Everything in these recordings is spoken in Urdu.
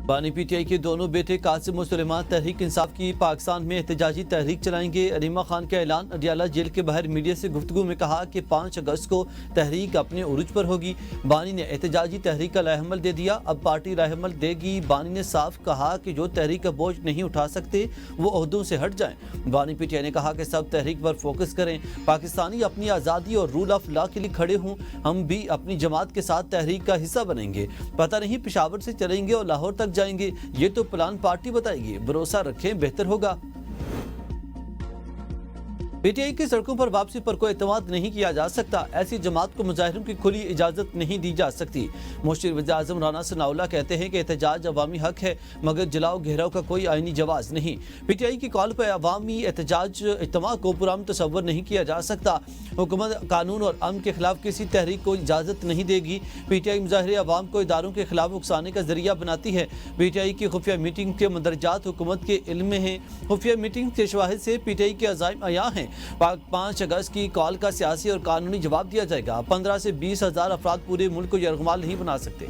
بانی پی ٹی آئی کے دونوں بیٹے قاسم و سلیمان تحریک انصاف کی پاکستان میں احتجاجی تحریک چلائیں گے۔ علیمہ خان کا اعلان۔ اڈیالہ جیل کے باہر میڈیا سے گفتگو میں کہا کہ 5 اگست کو تحریک اپنے عروج پر ہوگی۔ بانی نے احتجاجی تحریک کا راہ عمل دے دیا، اب پارٹی راہ عمل دے گی۔ بانی نے صاف کہا کہ جو تحریک کا بوجھ نہیں اٹھا سکتے وہ عہدوں سے ہٹ جائیں۔ بانی پی ٹی آئی نے کہا کہ سب تحریک پر فوکس کریں، پاکستانی اپنی آزادی اور رول آف لا کے لیے کھڑے ہوں۔ ہم بھی اپنی جماعت کے ساتھ تحریک کا حصہ بنیں گے، پتہ نہیں پشاور سے چلیں گے اور لاہور تک جائیں گے، یہ تو پلان پارٹی بتائے گی۔ بھروسہ رکھیں بہتر ہوگا۔ پی ٹی آئی کی سڑکوں پر واپسی پر کوئی اعتماد نہیں کیا جا سکتا، ایسی جماعت کو مظاہروں کی کھلی اجازت نہیں دی جا سکتی۔ مشیر وزیر اعظم رانا ثناء اللہ کہتے ہیں کہ احتجاج عوامی حق ہے مگر جلاؤ گھیراؤ کا کوئی آئینی جواز نہیں۔ پی ٹی آئی کی کال پر عوامی احتجاج اجتماع کو پرامن تصور نہیں کیا جا سکتا۔ حکومت قانون اور امن کے خلاف کسی تحریک کو اجازت نہیں دے گی۔ پی ٹی آئی مظاہرے عوام کو اداروں کے خلاف اکسانے کا ذریعہ بناتی ہے۔ پی ٹی آئی کی خفیہ میٹنگ کے مندرجات حکومت کے علم میں ہیں۔ خفیہ میٹنگ کے شواہد سے پی ٹی آئی کے عزائم عیاں ہیں۔ 5 اگست کی کال کا سیاسی اور قانونی جواب دیا جائے گا۔ 15 سے 20 ہزار افراد پورے ملک کو یرغمال نہیں بنا سکتے۔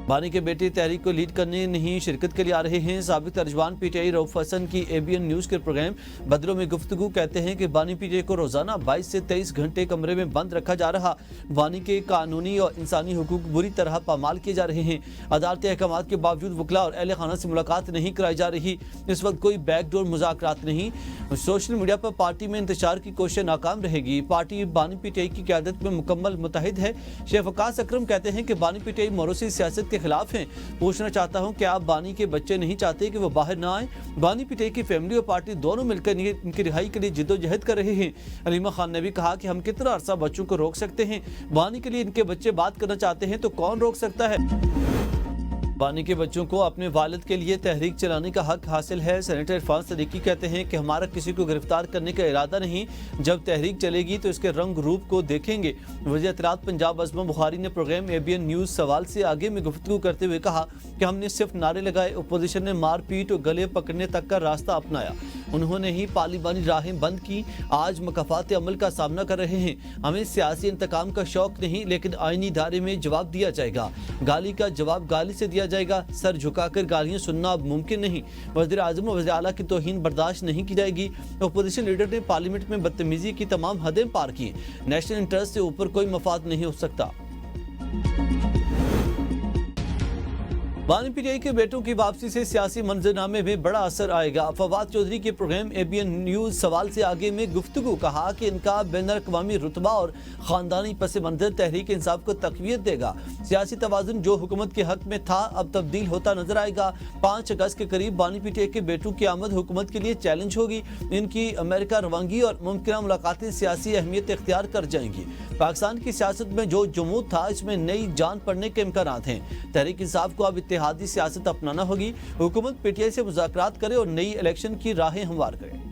بانی کے بیٹے تحریک کو لیڈ کرنے نہیں شرکت کے لیے آ رہے ہیں۔ سابق ترجمان پی ٹی آئی رؤف حسن کی اے بی این نیوز کے پروگرام بدروں میں گفتگو کہتے ہیں کہ بانی پی ٹی آئی کو روزانہ 22 سے 23 گھنٹے کمرے میں بند رکھا جا رہا۔ بانی کے قانونی اور انسانی حقوق بری طرح پامال کیے جا رہے ہیں۔ عدالتی احکامات کے باوجود وکلاء اور اہل خانہ سے ملاقات نہیں کرائی جا رہی۔ اس وقت کوئی بیک ڈور مذاکرات نہیں۔ سوشل میڈیا پر پارٹی میں انتشار کی کوشش ناکام رہے گی۔ پارٹی بانی پی ٹی آئی کی قیادت میں مکمل متحد ہے۔ شیخ وقاص اکرم کہتے ہیں کہ بانی پی ٹی آئی موروثی سیاست کے خلاف ہیں۔ پوچھنا چاہتا ہوں کہ آپ بانی کے بچے نہیں چاہتے کہ وہ باہر نہ آئیں؟ بانی پی ٹی آئی کی فیملی اور پارٹی دونوں مل کر ان کی رہائی کے لیے جدوجہد کر رہے ہیں۔ علیمہ خان نے بھی کہا کہ ہم کتنا عرصہ بچوں کو روک سکتے ہیں؟ بانی کے لیے ان کے بچے بات کرنا چاہتے ہیں تو کون روک سکتا ہے؟ بانی کے بچوں کو اپنے والد کے لیے تحریک چلانے کا حق حاصل ہے۔ سینیٹر عرفان صدیقی کہتے ہیں کہ ہمارا کسی کو گرفتار کرنے کا ارادہ نہیں، جب تحریک چلے گی تو اس کے رنگ روپ کو دیکھیں گے۔ وزیر اطلاعات پنجاب عظمہ بخاری نے program A B N News سوال سے آگے میں گفتگو کرتے ہوئے کہا کہ ہم نے صرف نعرے لگائے، اپوزیشن نے مار پیٹ اور گلے پکڑنے تک کا راستہ اپنایا۔ انہوں نے ہی پارلیمانی راہیں بند کی، آج مکافات عمل کا سامنا کر رہے ہیں۔ ہمیں سیاسی انتقام کا شوق نہیں، لیکن آئینی دھارے میں جواب دیا جائے گا۔ گالی کا جواب گالی سے دیا جائے گا، سر جھکا کر گالیاں سننا اب ممکن نہیں۔ وزیر اعظم و وزیر اعلیٰ کی توہین برداشت نہیں کی جائے گی۔ اپوزیشن لیڈر نے پارلیمنٹ میں بدتمیزی کی تمام حدیں پار کی۔ نیشنل انٹرسٹ سے اوپر کوئی مفاد نہیں ہو سکتا۔ بانی پی ٹی آئی کے بیٹوں کی واپسی سے سیاسی منظرنامے میں بڑا اثر آئے گا۔ فواد چودھری کے program A B N News سوال سے آگے میں گفتگو کہا کہ ان کا بین الاقوامی رتبہ اور خاندانی پس منظر تحریک انصاف کو تقویت دے گا۔ سیاسی توازن جو حکومت کے حق میں تھا اب تبدیل ہوتا نظر آئے گا۔ 5 اگست کے قریب بانی پی ٹی آئی کے بیٹوں کی آمد حکومت کے لیے چیلنج ہوگی۔ ان کی امریکہ روانگی اور ممکنہ ملاقاتیں سیاسی اہمیت اختیار کر جائیں گی۔ پاکستان کی سیاست میں جو جمود تھا اس میں نئی جان پڑنے کے امکانات ہیں۔ تحریک انصاف کو اب اتحادی سیاست اپنانا ہوگی۔ حکومت پی ٹی آئی سے مذاکرات کرے اور نئی الیکشن کی راہیں ہموار کرے۔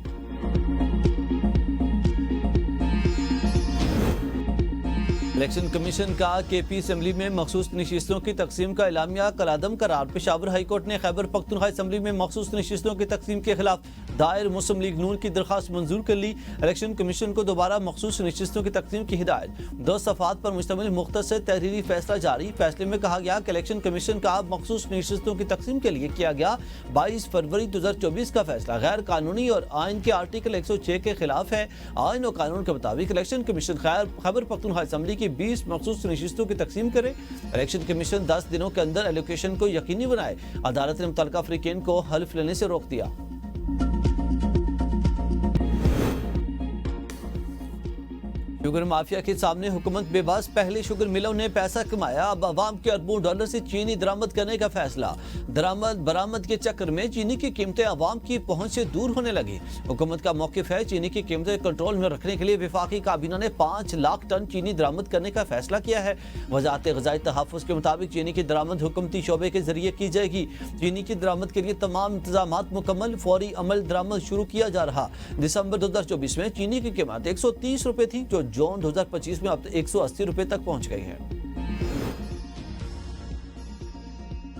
الیکشن کمیشن کا کے پی اسمبلی میں مخصوص نشستوں کی تقسیم کا اعلامیہ کالعدم قرار۔ پشاور ہائی کورٹ نے خیبر پختونخوا اسمبلی میں مخصوص نشستوں کی تقسیم کے خلاف دائر مسلم لیگ نون کی درخواست منظور کر لی۔ الیکشن کمیشن کو دوبارہ مخصوص نشستوں کی تقسیم کی ہدایت۔ 2 صفحات پر مشتمل مختصر تحریری فیصلہ جاری۔ فیصلے میں کہا گیا کہ الیکشن کمیشن کا مخصوص نشستوں کی تقسیم کے لیے کیا گیا 22 فروری 2024 کا فیصلہ غیر قانونی اور آئین کے آرٹیکل 106 کے خلاف ہے۔ آئین و قانون کے مطابق election commission Khyber Pakhtunkhwa assembly کی 20 مخصوص نشستوں کی تقسیم کرے۔ الیکشن کمیشن 10 دنوں کے اندر ایلوکیشن کو یقینی بنائے۔ عدالت نے متعلقہ فریقین کو حلف لینے سے روک دیا۔ شوگر مافیا کے سامنے حکومت بے بس۔ پہلے شوگر ملوں نے پیسہ کمایا، اب عوام کے اربوں ڈالر سے چینی درآمد کرنے کا فیصلہ۔ درآمد برآمد کے چکر میں چینی کی قیمتیں عوام کی پہنچ سے دور ہونے لگی۔ حکومت کا موقف ہے چینی کی قیمتیں کنٹرول میں رکھنے کے لیے وفاقی کابینہ نے 5 لاکھ ٹن چینی درآمد کرنے کا فیصلہ کیا ہے۔ وزارت غذائی تحفظ کے مطابق چینی کی درآمد حکومتی شعبے کے ذریعے کی جائے گی۔ چینی کی درآمد کے لیے تمام انتظامات مکمل، فوری عمل درآمد شروع کیا جا رہا۔ دسمبر 2024 میں چینی کی قیمت 130 روپے تھی جو جون 2025 میں اب 180 روپے تک پہنچ گئی ہے۔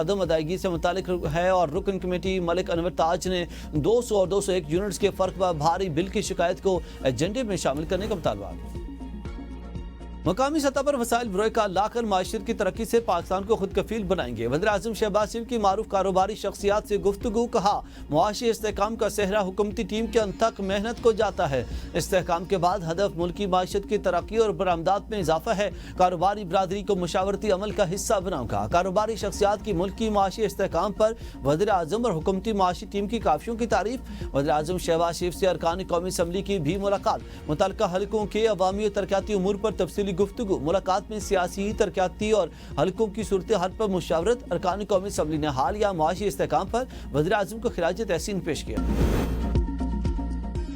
عدم ادائیگی سے متعلق ہے اور رکن کمیٹی ملک انور تاج نے 200 اور 201 یونٹس کے فرق پر بھاری بل کی شکایت کو ایجنڈے میں شامل کرنے کا مطالبہ۔ مقامی سطح پر وسائل بروئے کا لا کر معیشت کی ترقی سے پاکستان کو خود کفیل بنائیں گے۔ وزیر اعظم شہباز شریف کی معروف کاروباری شخصیات سے گفتگو، کہا معاشی استحکام کا صحرا حکومتی ٹیم کے ان تک محنت کو جاتا ہے۔ استحکام کے بعد ہدف ملکی معیشت کی ترقی اور برآمدات میں اضافہ ہے۔ کاروباری برادری کو مشاورتی عمل کا حصہ بناؤں گا۔ کاروباری شخصیات کی ملکی معاشی استحکام پر وزیر اعظم اور حکومتی معاشی ٹیم کی کاوشوں کی تعریف۔ وزیر اعظم شہباز شریف سے ارکان قومی اسمبلی کی بھی ملاقات، متعلقہ حلقوں کے عوامی اور ترقیاتی امور پر تفصیلی گفتگو۔ ملاقات میں سیاسی، ترقیاتی اور حلقوں کی صورتحال پر مشاورت۔ ارکان قومی اسمبلی نے حالیہ معاشی استحکام پر وزیر اعظم کو خراج تحسین پیش کیا۔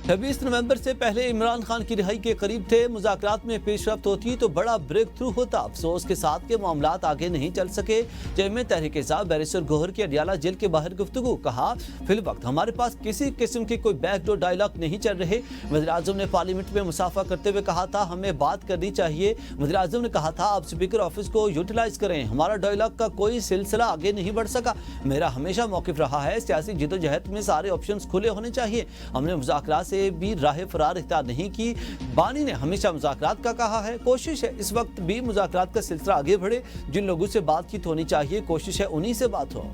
26 نومبر سے پہلے عمران خان کی رہائی کے قریب تھے۔ مذاکرات میں پیش رفت ہوتی تو بڑا بریک تھرو ہوتا۔ افسوس کے ساتھ کہ معاملات آگے نہیں چل سکے۔ چیئرمین تحریک انصاف بیرسٹر گوہر کی اڈیالہ جیل کے باہر گفتگو، کہا فی الوقت ہمارے پاس کسی قسم کی کوئی بیک ڈور ڈائلاگ نہیں چل رہے۔ وزیر اعظم نے پارلیمنٹ میں مصافحہ کرتے ہوئے کہا تھا ہمیں بات کرنی چاہیے۔ وزیر اعظم نے کہا تھا آپ اسپیکر آفس کو یوٹیلائز کریں، ہمارا ڈائلاگ کا کوئی سلسلہ آگے نہیں بڑھ سکا۔ میرا ہمیشہ موقف رہا ہے سیاسی جدوجہد میں سارے آپشنز کھلے ہونے چاہیے۔ ہم نے مذاکرات سے بھی راہ فرار اختیار نہیں کی۔ بانی نے ہمیشہ مذاکرات کا کہا ہے۔ کوشش ہے اس وقت بھی مذاکرات کا سلسلہ آگے بڑھے۔ جن لوگوں سے بات چیت ہونی چاہیے کوشش ہے انہی سے بات ہو۔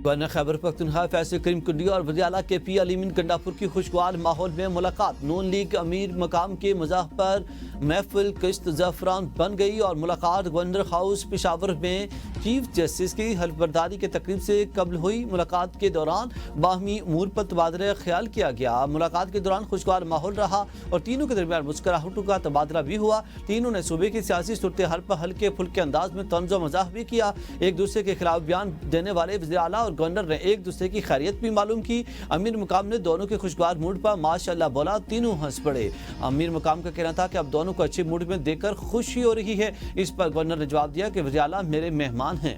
گورنر خیبر پختونخوا فیصل کریم کنڈی اور وزیر اعلیٰ کے پی علیمین گنڈاپور کی خوشگوار ماحول میں ملاقات۔ نون لیگ امیر مقام کے مزاح پر محفل کشت زعفران بن گئی اور ملاقات گورنر ہاؤس پشاور میں چیف جسٹس کی حلف برداری کے تقریب سے قبل ہوئی۔ ملاقات کے دوران باہمی امور پر تبادلہ خیال کیا گیا۔ ملاقات کے دوران خوشگوار ماحول رہا اور تینوں کے درمیان مسکراہٹوں کا تبادلہ بھی ہوا۔ تینوں نے صوبے کی سیاسی صورتحال پر ہلکے پھلکے انداز میں طنز و مزاح بھی کیا۔ ایک دوسرے کے خلاف بیان دینے والے وزیر اعلیٰ اور گورنر نے ایک دوسرے کی خیریت بھی معلوم کی۔ امیر مقام نے دونوں کے خوشگوار موڈ پر ماشاءاللہ بولا، تینوں ہنس پڑے۔ امیر مقام کا کہنا تھا کہ اب دونوں کو اچھے موڈ میں دیکھ کر خوشی ہو رہی ہے۔ اس پر گورنر نے جواب دیا کہ وزیر اعلیٰ میرے مہمان ہیں۔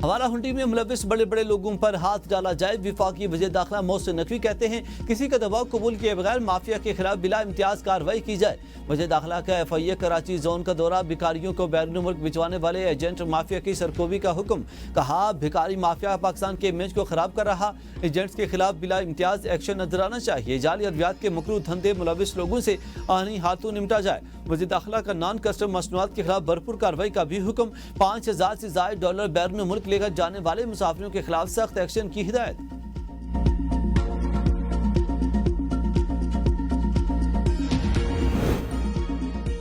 ہمارا ہنڈی میں ملوث بڑے بڑے لوگوں پر ہاتھ ڈالا جائے۔ وفاقی وزیر داخلہ محسن نقوی کہتے ہیں کسی کا دباؤ قبول کیے بغیر مافیا کے خلاف بلا امتیاز کارروائی کی جائے۔ وزیر داخلہ کا ایف آئی اے کراچی زون کا دورہ، بھکاریوں کو بیرون ملک بھجوانے والے ایجنٹ مافیا کی سرکوبی کا حکم، کہا بھکاری مافیا پاکستان کے امیج کو خراب کر رہا، ایجنٹس کے خلاف بلا امتیاز ایکشن نظر آنا چاہیے۔ جعلی ادویات کے مکروہ دھندے ملوث لوگوں سے آہنی ہاتھوں نمٹا جائے۔ وزیر داخلہ کا نان کسٹم مصنوعات کے خلاف بھرپور کارروائی کا بھی حکم، 5000 سے زائد ڈالر بیرون ملک لے کر جانے والے مسافروں کے خلاف سخت ایکشن کی ہدایت۔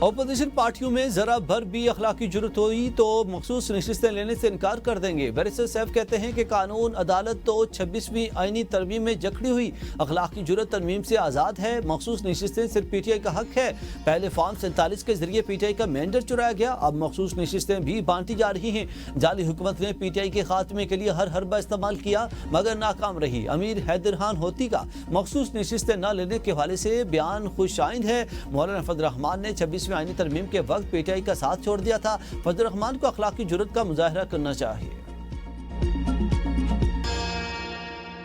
اپوزیشن پارٹیوں میں ذرا بھر بھی اخلاقی جرت ہوئی تو مخصوص نشستیں لینے سے انکار کر دیں گے۔ بیرسٹر سیف کہتے ہیں کہ قانون عدالت تو 26ویں آئینی ترمیم میں جکڑی ہوئی، اخلاقی جرت ترمیم سے آزاد ہے۔ مخصوص نشستیں صرف پی ٹی آئی کا حق ہے۔ پہلے فارم 47 کے ذریعے پی ٹی آئی کا مینڈیٹ چرایا گیا، اب مخصوص نشستیں بھی بانٹی جا رہی ہیں۔ جعلی حکومت نے پی ٹی آئی کے خاتمے کے لیے ہر حربہ استعمال کیا مگر ناکام رہی۔ امیر حیدر خان ہوتی کا مخصوص نشستیں نہ لینے کے حوالے سے بیان خوش آئند ہے۔ مولانا فضل الرحمان نے 26ویں آئینی ترمیم کے وقت پی ٹی آئی کا ساتھ چھوڑ دیا تھا۔ فضل الرحمان کو اخلاقی جرت کا مظاہرہ کرنا چاہیے۔